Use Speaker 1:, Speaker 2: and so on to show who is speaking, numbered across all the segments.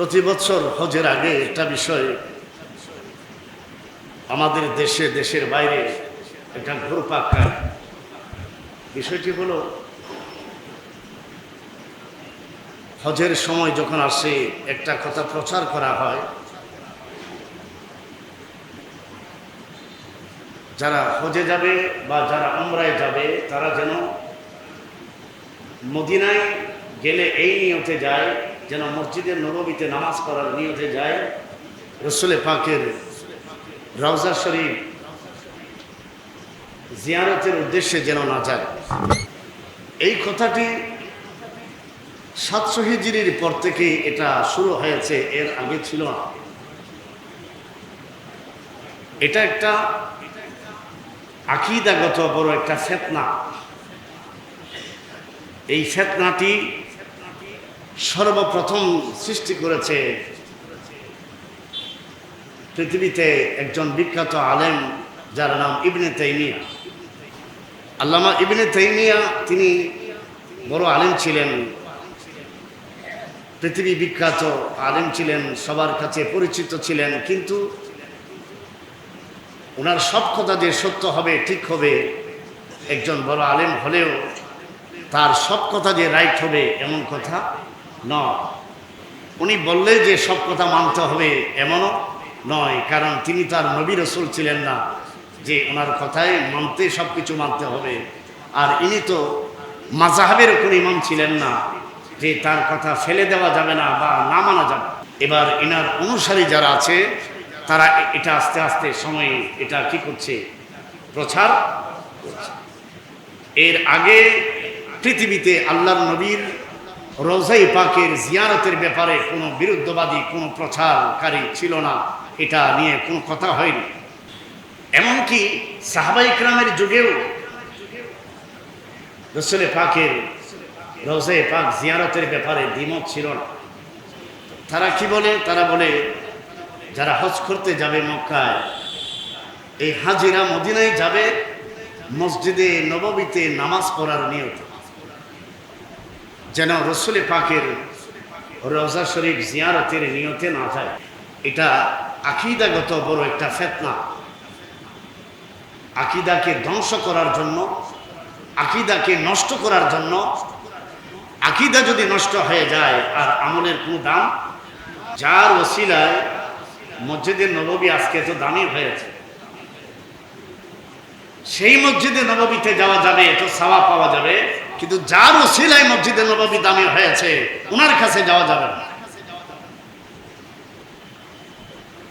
Speaker 1: প্রতি বছর হজের আগে একটা বিষয় আমাদের দেশে দেশের বাইরে একটা ঘুরপাক খায়। বিষয়টি হলো হজের সময় যখন আসে একটা কথা প্রচার করা হয়, যারা হজে যাবে বা যারা উমরায় যাবে তারা যেন মদিনায় গেলে এই নিয়তে যায়, যেন মসজিদের নববীতে নামাজ পড়ার নিয়তে যায়, রসুল পাকের রওজা শরীফ জিয়ারতের উদ্দেশ্যে যেন না যায়। এই কথাটি 700 হিজরির পর থেকে এটা শুরু হয়েছে, এর আগে ছিল না। এটা একটা আকীদাগত বড় একটা ফিতনা। এই ফিতনাটি সর্বপ্রথম সৃষ্টি করেছে পৃথিবীতে একজন বিখ্যাত আলেম, যার নাম ইবনে তাইমিয়া। আল্লামা ইবনে তাইমিয়া তিনি বড় আলেম ছিলেন, পৃথিবী বিখ্যাত আলেম ছিলেন, সবার কাছে পরিচিত ছিলেন। কিন্তু ওনার সব কথা যে সত্য হবে, ঠিক হবে, একজন বড় আলেম হলেও তার সব কথা যে রাইট হবে এমন কথা নয়। উনি বললে যে সব কথা মানতে হবে এমনও নয়, কারণ তিনি তার নবী রসুল ছিলেন না যে ওনার কথায় মানতে সব কিছু মানতে হবে। আর ইনি তো মাযহাবের কোন ইমাম ছিলেন না যে তার কথা ফেলে দেওয়া যাবে না বা না মানা যাবে। এবার এনার অনুসারী যারা আছে তারা এটা আস্তে আস্তে সময়ে এটা কি করছে, প্রচার করছে। এর আগে পৃথিবীতে আল্লাহর নবীর রওজায়ে পাকের জিয়ারতের ব্যাপারে কোনো বিরুদ্ধবাদী কোনো প্রচারকারী ছিল না, এটা নিয়ে কোনো কথা হয়নি। এমনকি সাহাবায়ে ইকরামের যুগেও রসুল পাকের রওজায়ে পাক জিয়ারতের ব্যাপারে দ্বিমত ছিল না। তারা কি বলে? তারা বলে যারা হজ করতে যাবে মক্কায়, এই হাজিরা মদিনায় যাবে মসজিদে নববীতে নামাজ পড়ার নিয়তে, যেন রসুল পাকের রওজা শরীফ জিয়ারতের নিয়তে না যায়। এটা আকীদাগত বড় একটা ফিতনা। আকীদাকে ধ্বংস করার জন্য, আকীদাকে নষ্ট করার জন্য, আকীদা যদি নষ্ট হয়ে যায় আর আমলের কোনো দাম, যার ওসিলায় মসজিদে নববী আজকে তো দামি হয়েছে, সেই মসজিদে নববীতে যাওয়া যাবে, তো সওয়াব পাওয়া যাবে, কিন্তু যার ওসিলায় মসজিদে নববী দামি হয়েছে ওনার কাছে যাওয়া যাবে না।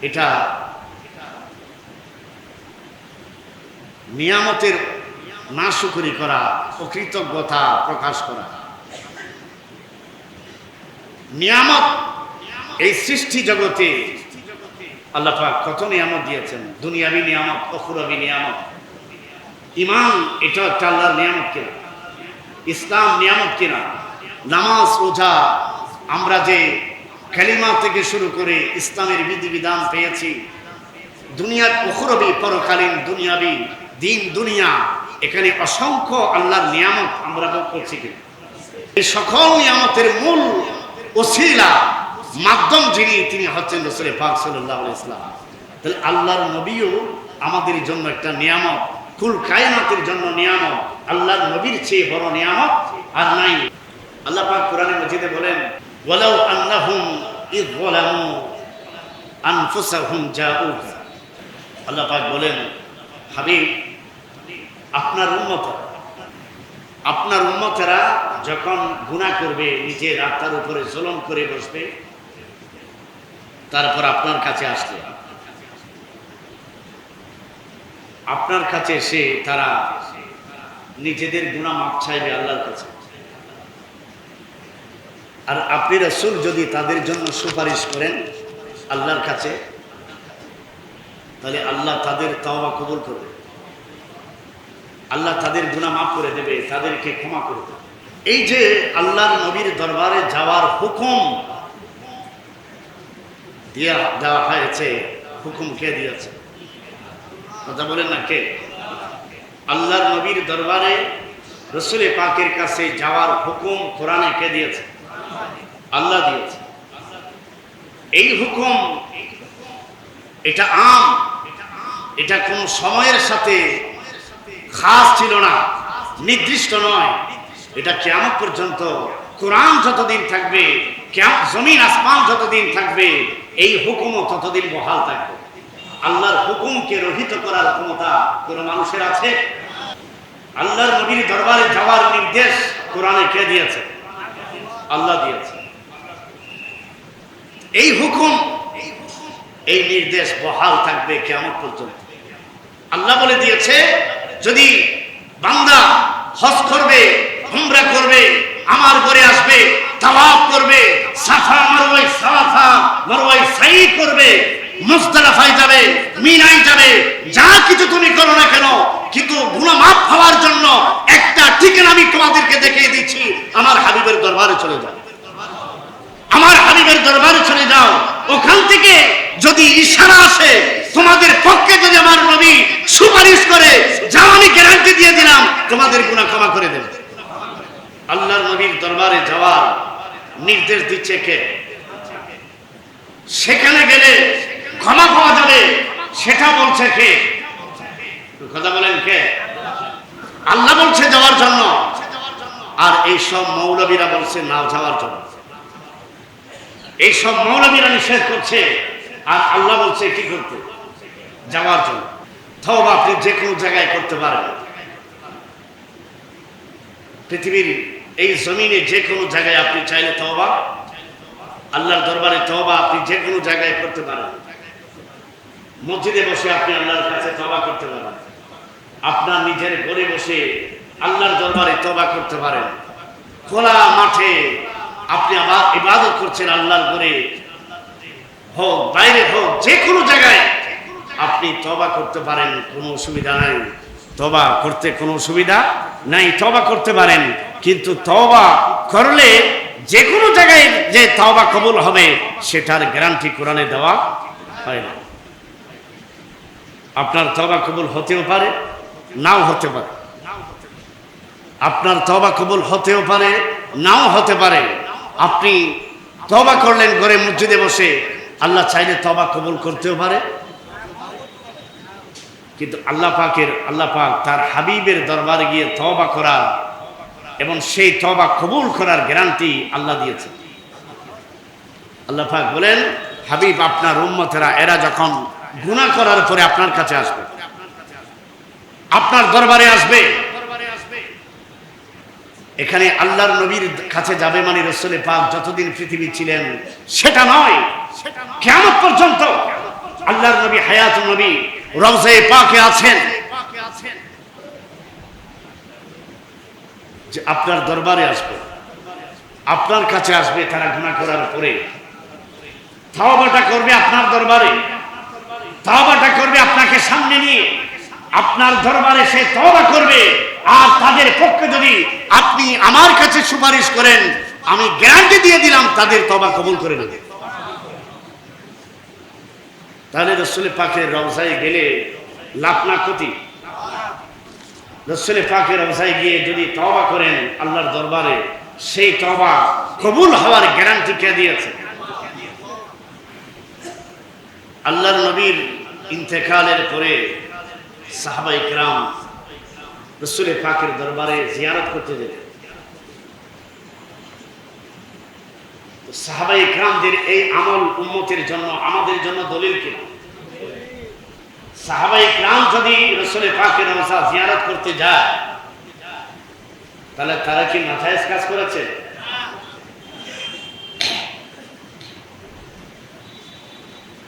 Speaker 1: এটা নিয়ামতের নাশুকরি করা, অকৃতজ্ঞতা প্রকাশ করা। নিয়ামত, এই সৃষ্টি জগতে আল্লাহ পাক কত নিয়ামত দিয়েছেন, দুনিয়াবী নিয়ামত, উখরাবী নিয়ামত। ঈমান এটা একটা আল্লাহর নিয়ামত কিনা? ইসলাম নিয়ামত কিনা? নামাজ, রোজা, আমরা যে কালিমা থেকে শুরু করে ইসলামের বিধিবিধান পেয়েছি, দুনিয়ার উখরাবী পরকালীন দুনিয়াবী দিন দুনিয়া, এখানে অসংখ্য আল্লাহর নিয়ামত আমরা ভোগ করছি কিনা? এই সকল নিয়ামতের মূল ওসিলা, মাধ্যম যিনি, তিনি হচ্ছেন রাসূল পাক সাল্লাল্লাহু আলাইহি ওয়াসাল্লাম। তাহলে আল্লাহর নবীও আমাদের জন্য একটা নিয়ামত, কুল কায়নাতের জন্য নিয়ামত। আল্লাহর নবীর চেয়ে বড় নিয়ামত আর নাই। আল্লাহ পাক কোরআনে মাজিদে বলেন, ওয়ালাউ আন্নাহুম ইয যালামু আনফুসাহুম জাউকা। আল্লাহ পাক বলেন, হাবিব, আপনার উম্মতেরা যখন গুনাহ করবে, নিজের আত্মার উপরে জুলুম করে বসবে, তারপর আপনার কাছে আসলে, আপনার কাছে এসে তারা নিজেদের গুনাহ মাপ চাইবে আল্লাহর কাছে। আর আপনি রাসূল যদি তাদের জন্য সুপারিশ করেন আল্লাহর কাছে, তাহলে আল্লাহ তাদের তওবা কবুল করবে, আল্লাহ তাদের গুনাহ মাফ করে দেবে, তাদেরকে ক্ষমা করে দেবে। এই যে আল্লাহর নবীর দরবারে যাওয়ার হুকুম দেওয়া হয়েছে, হুকুম কে দিয়েছে? কথা বলেন না, কে? আল্লাহর নবীর দরবারে রসুল পাকের কাছে যাওয়ার হুকুম কোরআনে কে দিয়েছে? আল্লাহ দিয়েছে। এই হুকুম এটা আম, এটা কোন সময়ের সাথে খাস ছিল না, নির্দিষ্ট নয়। এটা কিয়ামত পর্যন্ত, কোরআন যতদিন থাকবে, জমিন আসমান যতদিন থাকবে, এই হুকুমও ততদিন বহাল থাকবে। আল্লাহর হুকুমকে রহিত করার ক্ষমতা কোন মানুষের আছে? আল্লাহর নবীর দরবারে যাওয়ার নির্দেশ কোরআনে কে দিয়েছে? আল্লাহ দিয়েছে। এই হুকুম, এই নির্দেশ বহাল থাকবে কিয়ামত পর্যন্ত। আল্লাহ বলে দিয়েছে, যদি বান্দা হজ করবে, উমরা করবে, আমার ঘরে আসবে, তাওয়াফ করবে, সাফা মারওয়ায় সাফা মারওয়ায় সাই করবে, মুজদালিফায় যাবে, মিনায় যাবে, যা কিছু তুমি করো না কেন, কিন্তু গুনাহ মাফ হওয়ার জন্য একটা ঠিকানা আমি তোমাদেরকে দেখিয়ে দিচ্ছি, আমার হাবিবের দরবারে চলে যাও। আমার হাবিবের দরবারে চলে যাও। ওখান থেকে যদি ইশারা আসে তোমাদের পক্ষে, যদি আমার নবী সুপারিশ করে যাও, আমি গ্যারান্টি দিয়ে দিলাম তোমাদের গুনাহ ক্ষমা করে দেবে। আল্লাহর নবীর দরবারে যাওয়ার নির্দেশ দিচ্ছে কে? সেখানে গেলে ক্ষমা পাওয়া যাবে, সেটা বলছে কে? কথা বলেন কে? আল্লাহ বলছে যাওয়ার জন্য, আর এই সব মৌলবীরা বলছে না যাওয়ার জন্য। এই সব মৌলবীরা নিষেধ করছে, আর আল্লাহ বলছে কি করতে? যাওয়ার জন্য। তওবা আপনি যে কোনো জায়গায় করতে পারেন, পৃথিবীর এই জমিনে যে কোনো জায়গায় আপনি চাইলে তওবা, আল্লাহর দরবারে তওবা আপনি যে কোনো জায়গায় করতে পারেন। মসজিদে বসে আপনি আল্লাহর কাছে তওবা করতে পারেন, আপনার নিজের ঘরে বসে আল্লাহর দরবারে তওবা করতে পারেন, খোলা মাঠে আপনি আবার ইবাদত করছেন আল্লাহর ঘরে হোক, বাইরে হোক, যে কোনো জায়গায় আপনি তওবা করতে পারেন, কোনো অসুবিধা নাই। তওবা করতে কোনো অসুবিধা নাই, তওবা করতে পারেন। কিন্তু তওবা করলে যে কোনো জায়গায় যে তওবা কবুল হবে সেটার গ্যারান্টি কোরআনে দেওয়া হয় না। আপনার তওবা কবুল হতেও পারে, নাও হতে পারে। আপনার তওবা কবুল হতেও পারে, নাও হতে পারে। আপনি তওবা করলেন ঘরে মসজিদে বসে, আল্লাহ চাইলে তওবা কবুল করতেও পারে। কিন্তু আল্লাহ পাক তার হাবিবের দরবারে গিয়ে তওবা করার এবং সেই তওবা কবুল করার গ্যারান্টি আল্লাহ দিয়েছেন। আল্লাহ পাক বলেন, হাবিব আপনার উম্মতেরা এরা যখন গুনাহ করার পরে আপনার কাছে আসবে, আপনার দরবারে আসবে, এখানে আল্লাহর নবীর কাছে যাবে মানে রাসূল পাক যতদিন পৃথিবী ছিলেন সেটা নয়, কিয়ামত পর্যন্ত আল্লাহর নবী হায়াতুন নবী রওজায়ে পাকে আছেন, যে আপনার দরবারে আসবে, আপনার কাছে আসবে। তারা গুনাহ করার পরে তওবাটা করবে আপনার দরবারে, তওবাটা করবে আপনাকে সামনে নিয়ে, আপনার দরবারে সে তওবা করবে। আর তাদের পক্ষে যদি আপনি আমার কাছে সুপারিশ করেন, আমি গ্যারান্টি দিয়ে দিলাম তাদের তওবা কবুল করে নেবে। তাহলে রাসূল পাকের রওজায় গেলে লাভ না ক্ষতি? রাসূল পাকের রওজায় গিয়ে যদি তওবা করেন আল্লাহর দরবারে, সেই তওবা কবুল হওয়ার গ্যারান্টি কে দিয়েছে? আল্লাহর নবীর ইন্তেকালের পরে সাহাবায়ে কিরাম রাসূল পাকের দরবারে জিয়ারত করতে যেতেন। সাহাবায়ে কিরামদের এই আমল উম্মতের জন্য, আমাদের জন্য দলিল কি? সাহাবায়ে কিরাম যদি রাসূল পাকের রওজা জিয়ারত করতে যায়, তাহলে তারা কি নাজায়েজ কাজ করেছে?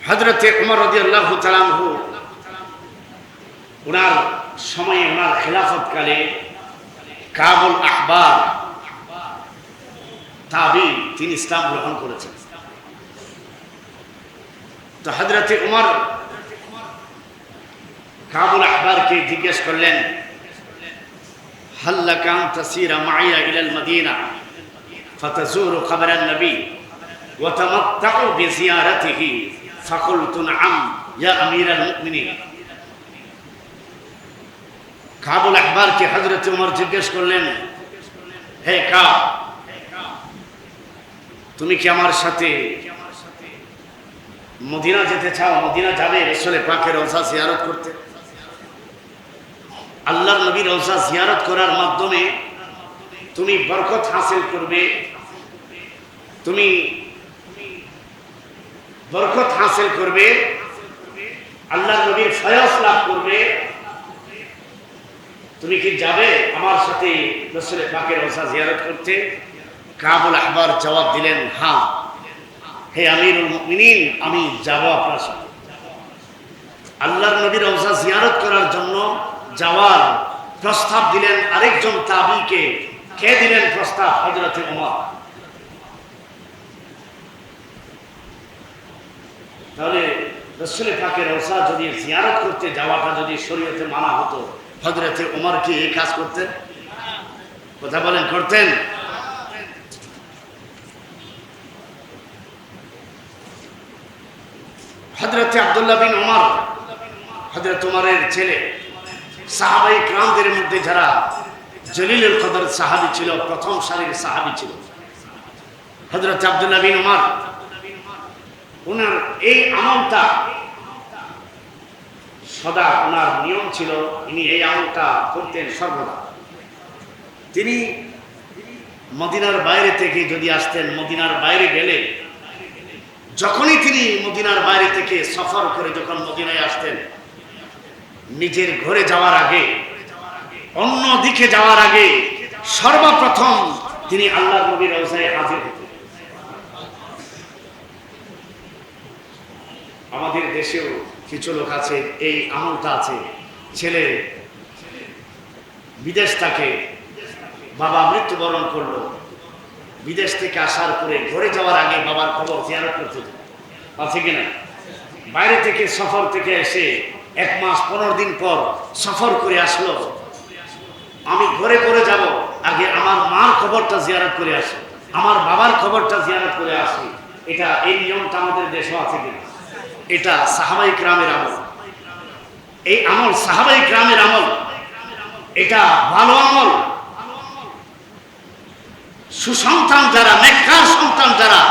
Speaker 1: হযরতে ওমর রাদিয়াল্লাহু তাআলা আনহু, ওনার সময়ে, ওনার খেলাফতকালে কাবুল আহবার তাবি, তিনি ইসলাম গ্রহণ করেছেন। তো হযরতে ওমর কাবুল আহবারকে জিজ্ঞেস করলেন, হাল লাকা আন তাসিরা মাইয়া ইলাল মদিনা ফাতাজুরু কবরান নবী ওয়া তামাত্তাউ বিজিয়ারাতিহি ফাকুলতু নাআম ইয়া আমিরাল মুমিনিন। কাবুল আহবারকে হযরত ওমর জিজ্ঞেস করলেন, হে কাব, তুমি কি আমার সাথে মদিনা যেতে চাও, মদিনা যাবে রাসূল পাকের রওজা জিয়ারত করতে। আল্লাহর নবীর রওজা জিয়ারত করার মাধ্যমে তুমি বরকত হাসিল করবে, তুমি বরকত হাসিল করবে, আল্লাহর নবীর ফয়জ লাভ করবে। তুমি কি যাবে আমার সাথে রাসূল পাকের রওজা জিয়ারত করতে? কাবুল আহবার জবাব দিলেন, হ্যাঁ হে আমিরুল মুমিনিন, আমি যাব আপনার সাথে। আল্লাহর নবীর রওজা জিয়ারত করার জন্য যাওয়ার প্রস্তাব দিলেন আরেকজন তাবিকে। কে দিলেন প্রস্তাব? হযরত ওমর। তাহলে রাসূল পাকের রওজা যদি জিয়ারত করতে যাওয়াটা যদি শরীয়তে মানা হতো, হযরত ওমর কি এই কাজ করতেন? কথা বলেন, করতেন? হযরত আব্দুল্লাহ বিন ওমর, হযরত ওমরের ছেলে, সাহাবায়ে কিরামদের মধ্যে যারা জলিলুল কদর সাহাবী ছিল, প্রথম সারির সাহাবী ছিল হযরত আব্দুল্লাহ বিন ওমর। ওনার এই আমলটা সদা ওনার নিয়ম ছিল, তিনি এই আমলটা করতেন সর্বদা। তিনি মদিনার বাইরে থেকে যদি আসতেন, মদিনার বাইরে গেলে, যখনই তিনি মদিনার বাইরে থেকে সফর করে যখন মদিনায় আসতেন, নিজের ঘরে যাওয়ার আগে, অন্য দিকে যাওয়ার আগে সর্বপ্রথম তিনি আল্লাহর নবীর রওজায় হাজির হতেন। আমাদের দেশেও কিছু লোক আছে, এই আমলটা আছে। ছেলে বিদেশ থাকে, বাবা মৃত্যুবরণ করলো, বিদেশ থেকে আসার পরে ঘরে যাওয়ার আগে বাবার খবর জিয়ারত করতে আছে কিনা? বাইরে থেকে সফর থেকে এসে 1 মাস 15 দিন পর সফর করে আসলো, আমি ঘরে করে যাব, আগে আমার মার খবরটা জিয়ারত করে আসি, আমার বাবার খবরটা জিয়ারত করে আসি। এটা এই নিয়মটা আমাদের দেশে আছে কিনা? এটা সাহাবায়ে কিরামের আমল। এই আমল সাহাবায়ে কিরামের আমল, এটা ভালো আমল। সুসন্তান যারা, নেককার সন্তান যারা,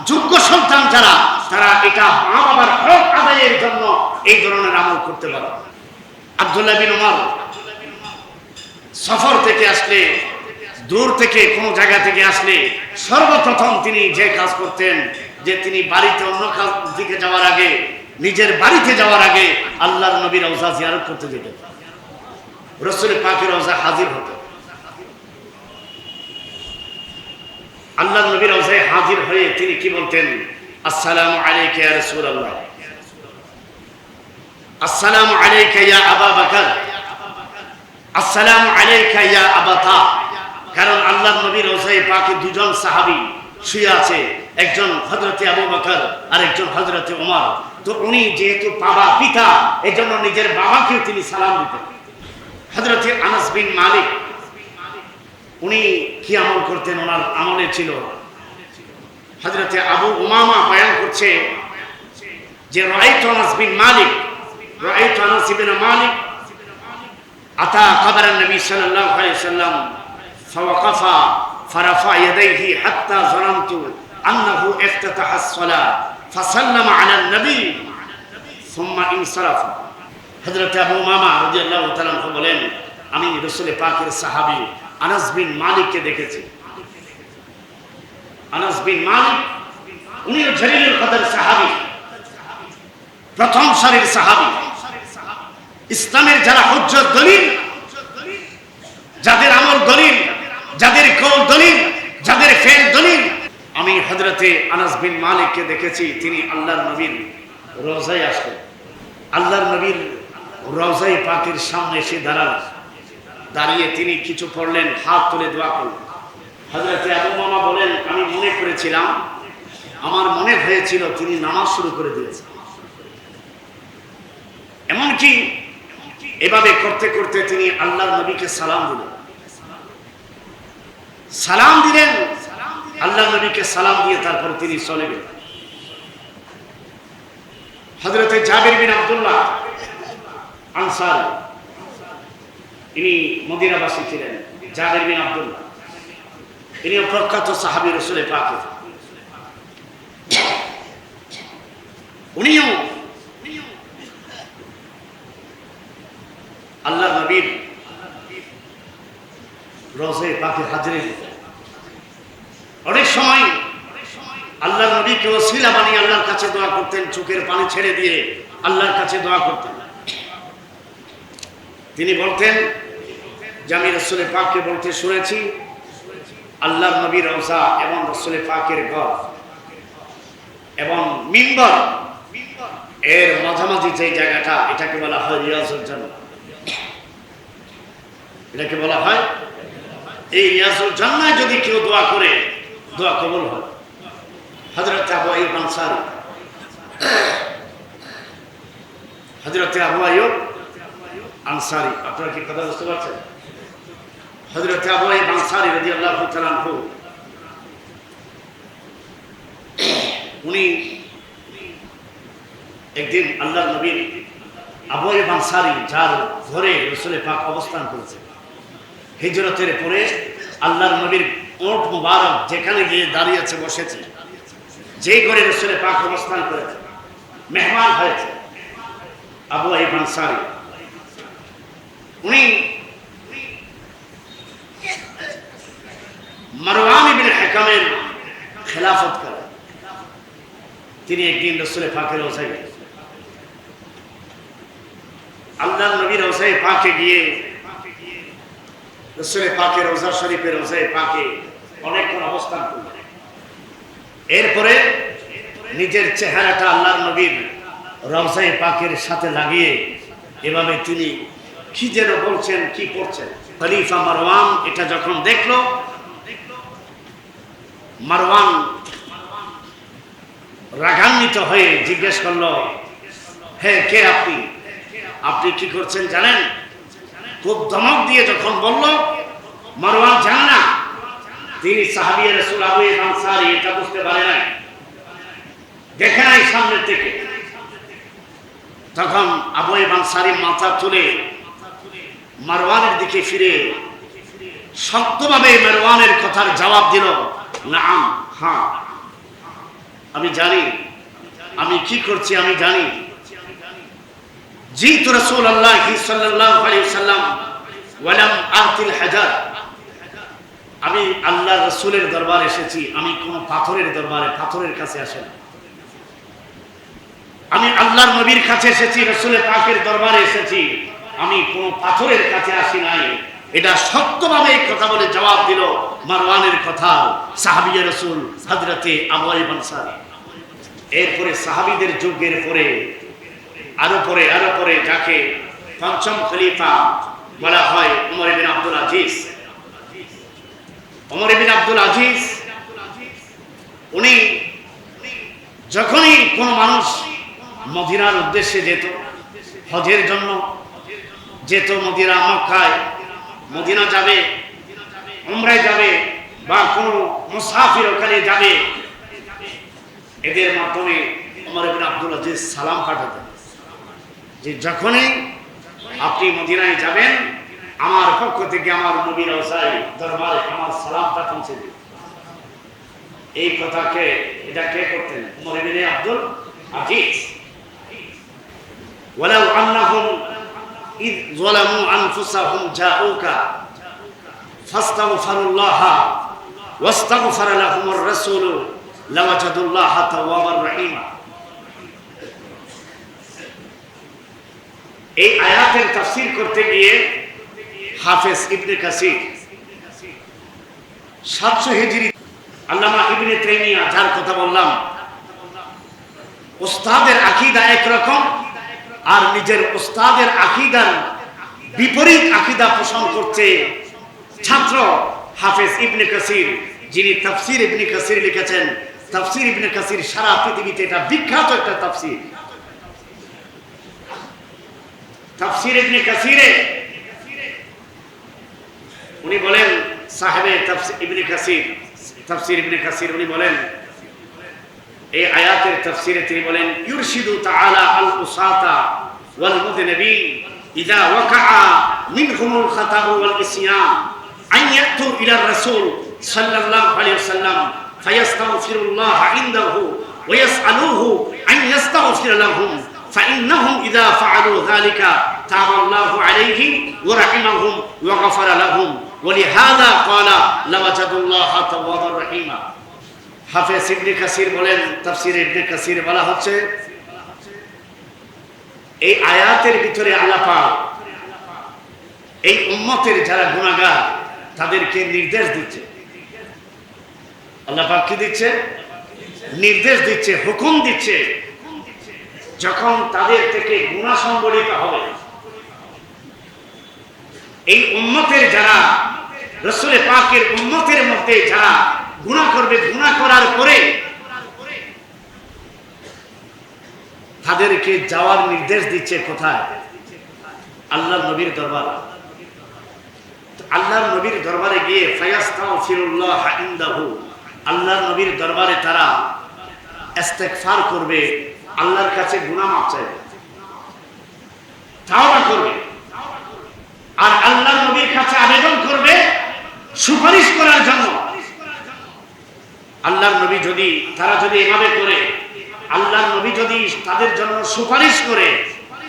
Speaker 1: যোগ্য সন্তান যারা, তারা এটা মা বাবার হক আদায়ের জন্য এই ধরনের আমল করতে পারে। আব্দুল্লাহ বিন ওমর সফর থেকে আসলে, দূর থেকে কোনো জায়গা থেকে আসলে সর্বপ্রথম তিনি যে কাজ করতেন, যে তিনি বাড়িতে অন্য কাজ দিকে যাওয়ার আগে, নিজের বাড়িতে যাওয়ার আগে আল্লাহর নবীর রওজা জিয়ারত করতে যেতেন, রাসূল পাকের রওজা হাজির হতো। আল্লাহর নবীর রওজায় হাজির হয়ে তিনি কি বলতেন? আসসালামু আলাইকা ইয়া রাসূলুল্লাহ, আসসালামু আলাইকা ইয়া আবা বকর, আসসালামু আলাইকা ইয়া আবাতা। কারণ আল্লাহর নবীর রওজায় পাকে দুজন সাহাবী শুয়ে আছে, একজন হযরতে আবু বকর আর একজন হযরতে ওমর। তো উনি যেহেতু বাবা পিতা, এজন্য নিজের বাবাকেও তিনি সালাম দিতেন। হযরতে আনাস বিন মালিক, উনি কি আমল করতেন? ওনার আমলে ছিল, হযরতে আবু উমামা বয়ান করছে যে রাআইতু আনাস বিন মালিক, রাআইতু আনাস ইবনে মালিক আতা কবর নবী সাল্লাল্লাহু আলাইহি ওয়াসাল্লাম ফাওয়াকাফা ফারাফা ইয়াদাইহি হাত্তা যানানতু আন্নাহু ইফতাতাহা আস-সালাহ ফাসাল্লামা আলা নবী সুম্মা ইনসারাফা। হযরতে আবু উমামা রাদিয়াল্লাহু তাআলা বলেন, আমি রাসূল পাকের সাহাবী আনাস বিন মালিককে দেখেছি। আনাস বিন মালিক উনি জলিলুল কদর সাহাবী, প্রথম সারির সাহাবী। ইসলামের যারা হুজ্জত দলিল, যাদের আমল দলিল, যাদের কওল দলিল, যাদের ফেল দলিল, আমি হযরতে আনাস বিন মালিককে দেখেছি। তিনি আল্লাহর নবীর রওজায় আসলেন, আল্লাহর নবীর রওজায় পাকের সামনে এসে দাঁড়ালেন। দাঁড়িয়ে তিনি কিছু পড়লেন, হাত তুলে দোয়া করলেন। হযরতে আবু উমামা বলেন, আমি মনে করেছিলাম, আমার মনে হয়েছিল তিনি নামাজ শুরু করে দিয়েছেন। এমনকি এভাবে করতে করতে তিনি আল্লাহর নবীকে সালাম দিলেন, আল্লাহর নবীকে সালাম দিয়ে তারপর তিনি চলে গেলেন। হযরতে জাবির বিন আব্দুল্লাহ আনসারী, ইনি মদিনাবাসী ছিলেন। জাবির বিন আব্দুল্লাহ, ইনিও প্রখ্যাত সাহাবী রাসূল পাকের। উনিও আল্লাহ নবীর রোজে পাকে হাজিরে দিতেন। অনেক সময় আল্লাহ নবীকে ওসিলা বানিয়ে আল্লাহর কাছে দোয়া করতেন, চোখের পানি ছেড়ে দিয়ে আল্লাহর কাছে দোয়া করতেন। তিনি বলতেন যে আমি রাসূল পাককে বলতে শুনেছি আল্লাহর নবীর রওজা এবং রাসূল পাকের ঘর এবং মিম্বর এর মাঝামাঝি যে জায়গাটা, এটাকে বলা হয় রিয়াজুল জান্নাহ। এটাকে বলা হয়, এই রিয়াজুল জান্নাহ যদি কেউ দোয়া করে দোয়া কবুল হয়। হযরত আবু আইয়ুব আনসারী, হযরত আবু আইয়ুব আনসারী, আপনারা কি কথা বুঝতে পারছেন? হযরত আবু আইয়ুব আনসারী রাদিয়াল্লাহু তাআলা আনহু, উনি একদিন আল্লাহর নবীর আবু আইয়ুব আনসারী যার ঘরে রাসূল পাক অবস্থান করেছেন, হিজরতের পরে আল্লাহর নবীর ওট মুবারক যেখানে গিয়ে দাঁড়িয়েছে, বসেছে, যেই ঘরে রাসূল পাক অবস্থান করেছে, মেহমান হয়েছে আবু আইয়ুব আনসারী। উনি মারওয়ান ইবনে হিকামের খেলাফত করেন। তিনি একদিন রাসূল পাকের রওজায় গেলেন। আল্লাহর নবীর রওজায় পাকে গিয়ে রাসূল পাকের রওজা শরীফের রওজায় পাকে অনেকক্ষণ অবস্থান করলেন। এরপরে নিজের চেহারাটা আল্লাহর নবীর রওজায় পাকের সাথে লাগিয়ে এভাবে তিনি কি যেন বলছেন, কি করছেন। খলিফা মারওয়ান এটা যখন দেখলো, মারওয়ান রাগান্বিত হয়ে জিজ্ঞেস করলো, হে কে আপনি? আপনি কি করছেন জানেন? খুব ধমক দিয়ে যখন বলল, মারওয়ান জানে না তিনি সাহাবী রাসূল আবু আইয়ুব আনসারী, এটা বুঝতে পারে নাই, দেখে নাই সামনের থেকে। তখন আবু আইয়ুব আনসারী মাথা তুলে মারওয়ানের দিকে ফিরে শক্তভাবে মারওয়ানের কথার জবাব দিল, নাম, হ্যাঁ আমি জানি, আমি কি করছি আমি জানি। জিতু রাসূলুল্লাহ সাল্লাল্লাহু আলাইহি ওয়াসাল্লাম ওয়া লাম আতিল হাজার, আমি আল্লাহর রাসূলের দরবারে এসেছি, আমি কোন পাথরের দরবারে, পাথরের কাছে আসি না। আমি আল্লাহর নবীর কাছে এসেছি, রাসূল পাকের দরবারে এসেছি, আমি কোন পাথরের কাছে আসি নাই। এটা সত্যভাবে এই কথা বলে জবাব দিল মারওয়ানের কথা সাহাবী রাসূল হযরতে আবু আইয়ুব আনসারী। এরপরে সাহাবীদের যুগের পরে আরো পরে যাকে পঞ্চম খলিফা বলা হয় ওমর ইবনে আব্দুল আজিজ। ওমর ইবনে আব্দুল আজিজ উনি যখনই কোন মানুষ মদিনার উদ্দেশ্যে যেত, হজের জন্য যেত, মদিনা মক্কায়, মদিনা যাবে, উমরায় যাবে, বা কোনো মুসাফির ওখানে যাবে, এদের মাধ্যমে ওমর ইবনে আব্দুল আজিজ সালাম পাঠাতেন যে যখনই আপনি মদিনায় যাবেন, আমার পক্ষ থেকে আমার নবীর রওজায় দরবারে আমার সালামটা পৌঁছে দিন। এই কথাকে এটা কে করতেন? ওমর ইবনে আব্দুল আজিজ। ওয়ালাউ আন্নাহুম ইয যালামু আনফুসাহুম জাউকা ফাস্তাগফিরুল্লাহ ওয়াস্তাগফারা লাহুমুর রাসূল লাওয়াজাদুল্লাহা তাওয়াবার রহিমা। এই আয়াতের তাফসীর করতে গিয়ে হাফেজ ইবনে কাসির 700 হিজরি, আল্লামা ইবনে তাইমিয়া যার কথা বললাম, উস্তাদের আকীদা একরকম আর নিজের উস্তাদের আকীদার বিপরীত আকীদা পোষণ করছে ছাত্র হাফেজ ইবনে কাসির, যিনি তাফসীর ইবনে কাসির লিখেছেন। তাফসীর ইবনে কাসির সারা পৃথিবীতে এটা বিখ্যাত একটা তাফসীর। তাফসীর ইবনে কাসিরে উনি বলেন, সাহেবে তাফসীর ইবনে কাসির, তাফসীর ইবনে কাসির উনি বলেন, এই আয়াতের তাফসীরে তিনি বলেন, ইউরশিদু তাআলা আল উসাতা ওয়াল মুযনিবিন ইযা ওয়াকাআ মিনহুমুল খাতাউ ওয়াল ইসয়ান আন ইয়াতু ইলা রাসূল সাল্লাল্লাহু আলাইহি ওয়াসাল্লাম ফায়াস্তাগফিরুল্লাহ ইনদাহু ওয়া ইয়াসআলুহু আন ইয়াস্তাগফির غفر لهم فإنهم إذا فعلوا ذلك تاب الله عليهم ورحمهم وغفر لهم ولهذا قال لوجدوا الله توابا رحيما হাফেজ ইবনে কাসির বলেন তাফসীরে ইবনে কাসির বলা হচ্ছে এই আয়াতের ভিতরে আল্লাহ পাক এই উম্মতের যারা গুনাহগার তাদেরকে নির্দেশ দিচ্ছে আল্লাহ পাক কি দিচ্ছে নির্দেশ দিচ্ছে হুকুম দিচ্ছে যখন তাদের থেকে গুনাহ সংগঠিত হবে এই উম্মতের যারা রাসূল পাকের উম্মতের মধ্যে যারা গুনাহ করবে গুনাহ করার পরে তাদেরকে যাওয়ার নির্দেশ দিচ্ছে কোথায় আল্লাহর নবীর দরবারে আল্লাহর নবীর দরবারে গিয়ে ফায়াস্তাগফিরুল্লাহ ইনদাহু আল্লাহর নবীর দরবারে তারা ইস্তেগফার করবে আল্লাহর কাছে গুনাহ মাফ চাইবে তাওবা করবে আর আল্লাহর নবীর কাছে আবেদন করবে সুপারিশ করার জন্য আল্লাহর নবী যদি তারা যদি এভাবে করে আল্লাহর নবী যদি তাদের জন্য সুপারিশ করে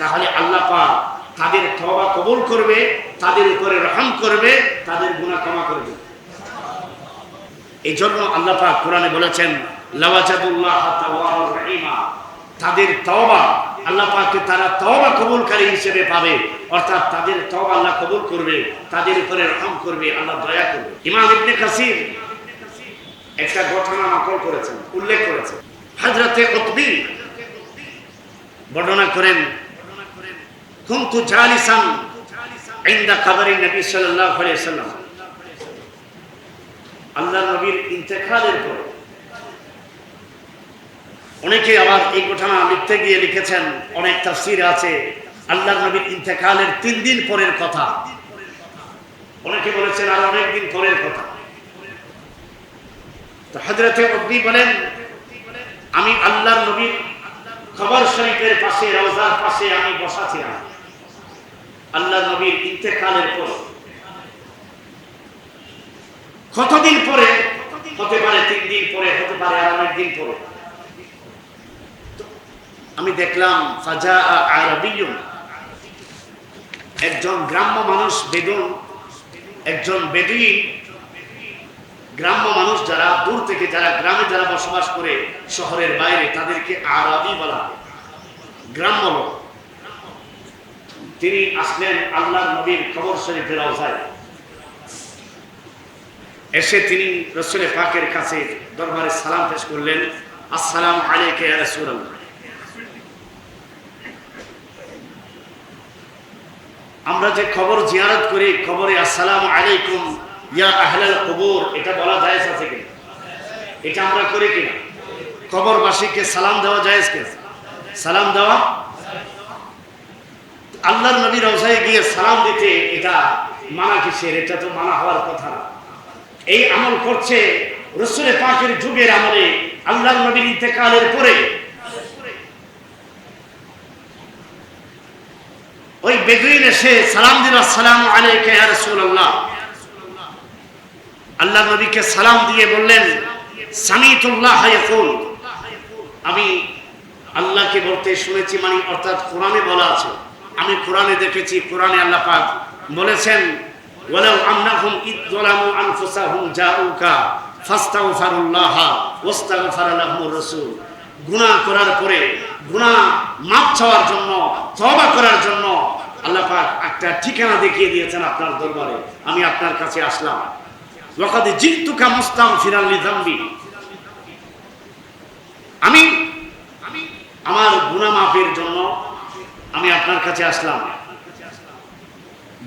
Speaker 1: তাহলে আল্লাহ পাক তাদের তওবা কবুল করবে তাদের উপরে রহম করবে তাদের গুনাহ ক্ষমা করবে এইজন্য আল্লাহ পাক কোরআনে বলেছেন লাওয়াজাদুল্লাহ তাওয়াবার রহিমা তাদের তওবা আল্লাহ পাককে তারা তওবা কবুলকারী হিসেবে পাবে অর্থাৎ তাদের তওবা আল্লাহ কবুল করবে তাদের উপরে রহম করবে আল্লাহ দয়া করবে ইমাম ইবনে কাসির একটা ঘটনা নকল করেছেন উল্লেখ করেছেন হযরতে উতবী বর্ণনা করেন কুনতু জালিসান ইনদা কবরি নবী সাল্লাল্লাহু আলাইহি ওয়াসাল্লাম আল্লাহর নবীর ইন্তেকালের পর অনেকে আবার এই ঘটনা লিখতে গিয়ে লিখেছেন অনেক তাফসীর আছে আল্লাহর নবীর ইন্তেকালের 3 দিন পরের কথা অনেকে বলেছেন আর অনেক দিন পরের কথা তো হযরতে উতবী বলেন আমি আল্লাহর নবীর কবর শরীফের পাশে রওজার পাশে আমি বসা ছিলাম আল্লাহর নবীর ইন্তেকালের পর কতদিন পরে হতে পারে 3 দিন পরে হতে পারে আর অনেক দিন পরে আমি দেখলাম ফাজা আরাবিয়ুন একজন গ্রাম্য মানুষ বেদুন একজন বেদুইন গ্রাম্য মানুষ যারা দূর থেকে যারা গ্রামে যারা বসবাস করে শহরের বাইরে তাদেরকে আরাবি বলা হয় গ্রাম্য লোক তিনি আসলেন আল্লাহর নবীর কবর শরীফের রওজায় এসে তিনি রাসূল পাকের কাছে দরবারে সালাম পেশ করলেন আসসালামু আলাইকা ইয়া রাসূলুল্লাহ আমরা যে কবর জিয়ারত করি কবরে আসসালামু আলাইকুম ইয়া আহলাল কবর এটা বলা জায়েজ আছে কি এটা আমরা করি কিনা কবরবাসীকে সালাম দেওয়া জায়েজ কি সালাম দেওয়া আল্লাহর নবী রওজায় গিয়ে সালাম দিতে এটা মানা কিসের এটা তো মানা হওয়ার কথা না এই আমল করছে রাসূল পাকের যুগের আমলে আল্লাহর নবীর ইন্তেকালের পরে ওই বেদুইন এসে সালাম দিল আসসালামু আলাইকা ইয়া রাসূলুল্লাহ আল্লাহর নবীকে সালাম দিয়ে বললেন সামিতুল্লাহ ইয়াকুল আমি আল্লাহকে বলতে শুনেছি মানে অর্থাৎ কোরআনে বলা আছে আমি কোরআনে দেখেছি কোরআনে আল্লাহ পাক বলেছেন ওয়ালাউ আন্নাহুম ইযলামু আনফুসাহুম জাউকা ফাস্তাগফিরুল্লাহ ওয়াস্তাগফারা লাহুমুর রাসূল গুনাহ করার পরে গুনাহ মাফ চাওয়ার জন্য তওবা করার জন্য আল্লাহ পাক একটা ঠিকানা দেখিয়ে দিয়েছেন আপনার দরবারে আমি আপনার কাছে আসলাম ওয়াকাদ জিতুকা মুস্তাগফিরান লিযামবি আমি আমার গুনাহ মাফের জন্য আমি আপনার কাছে আসলাম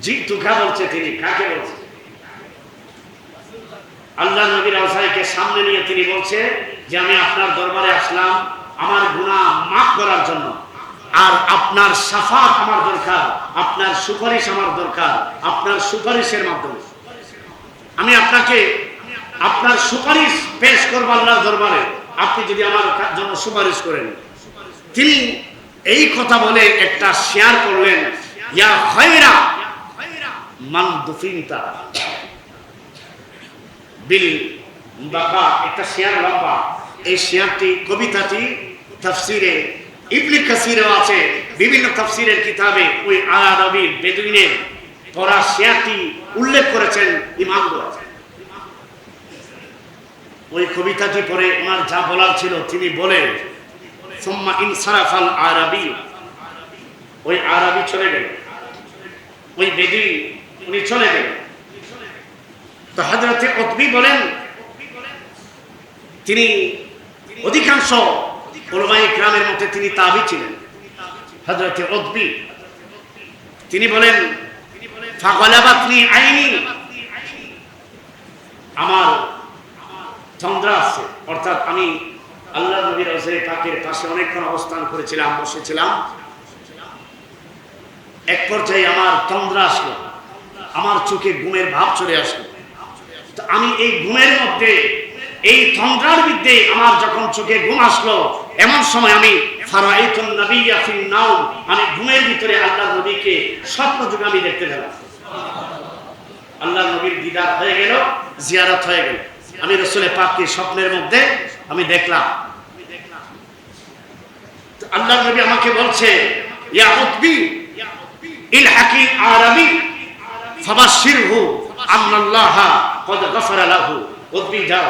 Speaker 1: জিতুকা বলছে তিনি কাকে বলছে আল্লাহ নবীর রওজাকে সামনে নিয়ে তিনি বলছে যে আমি আপনার দরবারে আসলাম আমার গুনাহ মাফ করার জন্য আর আপনার শাফাত আমার দরকার আপনার সুপারিশ আমার দরকার আপনার সুপারিশের মাধ্যমে আমি আপনাকে আপনার সুপারিশ পেশ করব আল্লাহর দরবারে আপনি যদি আমার জন্য সুপারিশ করেন তিনি এই কথা বলে একটা শেয়ার করলেন ইয়া খায়রা মান দুফিনতা বিল বাকা একটা শেয়ার লম্বা এই শেয়ারটি কবিতাটি তাফসিরে ইবনে কাসিরও আছে, বিভিন্ন তাফসীরের কিতাবে ওই আরবি বেদুইনের পড়া শেয়ারটি উল্লেখ করেছেন ইমাম আছে। ওই কবিতাটি পড়ে ওনার যা বলার ছিল তিনি বলেন, সুম্মা ইনসারাফাল আরবি, ওই আরবি চলে গেল, ওই বেদুই উনি চলে গেল। তো হযরতে উতবী বলেন, তিনি অধিকাংশ উলামায়ে কেরামের মধ্যে তিনি তাবী ছিলেন। হযরতে উতবী তিনি বলেন, ফাগালাবাতনি আইনি, আমার চন্দ্রা আছে, অর্থাৎ আমি আল্লাহ নবীর রওজা পাকের পাশে অনেকক্ষণ অবস্থান করেছিলাম, বসেছিলাম। এক পর্যায়ে আমার তন্দ্রা আসলো, আমার চোখে ঘুমের ভাব চলে আসলো। তো আমি এই ঘুমের মধ্যে, এই তন্দ্রার মধ্যে আমার যখন চোখে ঘুম আসলো, এমন সময় আমি ফারাইতুন নবিয়্যা ফিন নাওম, আমি ঘুমের ভিতরে আল্লাহ নবীকে স্বপ্নযোগে আমি দেখতে পেলাম। আল্লাহ নবীর দিদার হয়ে গেল, জিয়ারত হয়ে গেল। আমি রাসূল পাককে স্বপ্নের মধ্যে আমি দেখলাম। আল্লাহ নবী আমাকে বলছে, ইয়া উতবী ইলহাকি আরবি ফাবাশশিরহু আন্নাল্লাহা ক্বাদ গাফারা লাহু। উতবী যাও,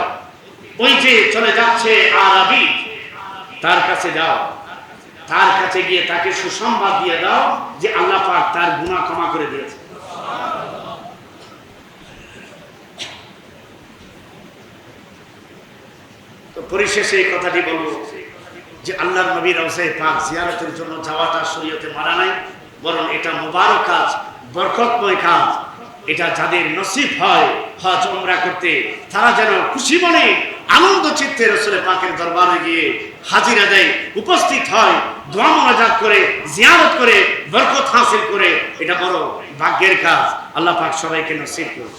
Speaker 1: ওই যে চলে যাচ্ছে আরবি, তার কাছে যাও, তার কাছে গিয়ে তাকে সুসংবাদ দিয়ে দাও যে আল্লাহ পাক তার গুনাহ ক্ষমা করে দিয়েছে। তো পরিশেষে এই কথাটি বলবো যে আল্লাহর নবীর রওজা পাক জিয়ারতের জন্য যাওয়াটা শরীয়তে মানা নাই, বরং এটা মুবারক কাজ, বরকতময় কাজ। এটা যাদের নসিব হয় হজ উমরা করতে, তারা যেন খুশি মনে আনন্দ চিত্তে রাসূল পাকের দরবারে গিয়ে হাজিরা দেয়, উপস্থিত হয়, দোয়া মুনাজাত করে, জিয়ারত করে, বরকত হাসিল করে। এটা বড় ভাগ্যের কাজ। আল্লাহ পাক সবাইকে নসিব করুন।